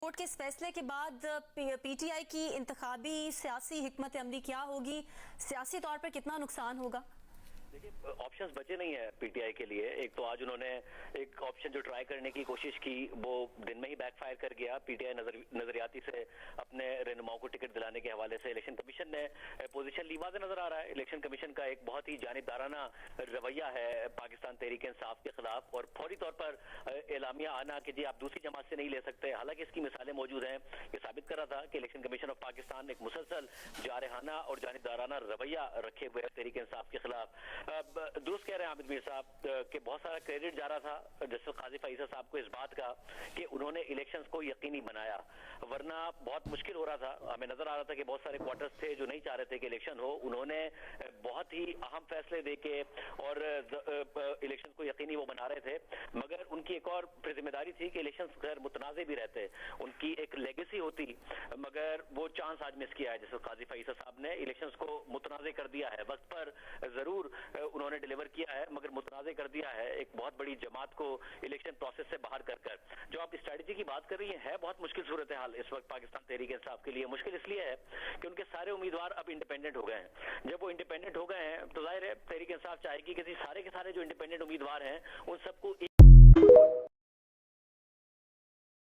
Court के इस फैसले के बाद पीटीआई की इंतखाबी सियासी हिकमत अमली क्या होगी, सियासी तौर पर कितना नुकसान होगा? देखिए, ऑप्शंस बचे नहीं है पीटीआई के लिए। एक तो आज उन्होंने एक ऑप्शन जो ट्राई करने की कोशिश की वो दिन में ही बैकफायर कर गया। पीटीआई नजरियाती से अपने रहनुमाओं को टिकट दिलाने के हवाले से इलेक्शन कमीशन ने पोजीशन ली। वाज़ेह नजर आ रहा है इलेक्शन कमीशन का एक बहुत ही जानिबदाराना रवैया है पाकिस्तान तहरीक इंसाफ के खिलाफ, और फौरी तौर पर एलामिया आना कि जी आप दूसरी जमात से नहीं ले सकते। हालांकि इसकी मिसालें मौजूद हैं। ये साबित कर रहा था कि इलेक्शन कमीशन ऑफ पाकिस्तान एक मुसलसल जारहाना और जानिबदाराना रवैया रखे हुए तहरीक इंसाफ के खिलाफ। दुरुस्त कह रहे हैं आबिद मीर साहब कि बहुत सारा क्रेडिट जा रहा था जस्टिस काजी फैसल साहब को इस बात का कि उन्होंने इलेक्शंस को यकीनी बनाया, वरना बहुत मुश्किल हो रहा था। हमें नजर आ रहा था कि बहुत सारे क्वार्टर्स थे जो नहीं चाह रहे थे कि इलेक्शन हो। उन्होंने बहुत ही अहम फैसले देके और इलेक्शन को यकीनी वो बना रहे थे, मगर उनकी एक और जिम्मेदारी थी कि इलेक्शन गैर मुतनाज़े भी रहते, उनकी एक लेगेसी होती, मगर वो चांस आज मिस किया है जस्टिस काजी फैसल साहब ने। इलेक्शंस को मुतनाज़े कर दिया है, वक्त पर जरूर उन्होंने डिलीवर किया है मगर मुतनाज़े कर दिया है एक बहुत बड़ी जमात को इलेक्शन प्रोसेस से बाहर कर कर। जो आप स्ट्रेटजी की बात कर रही है बहुत मुश्किल सूरत हाल इस वक्त पाकिस्तान तहरीक इंसाफ के लिए। मुश्किल इसलिए है कि उनके सारे उम्मीदवार अब इंडिपेंडेंट हो गए हैं। जब वो इंडिपेंडेंट हो गए हैं तो जाहिर है तहरीक इंसाफ चाहेगी कि सारे के सारे जो इंडिपेंडेंट उम्मीदवार हैं उन सबको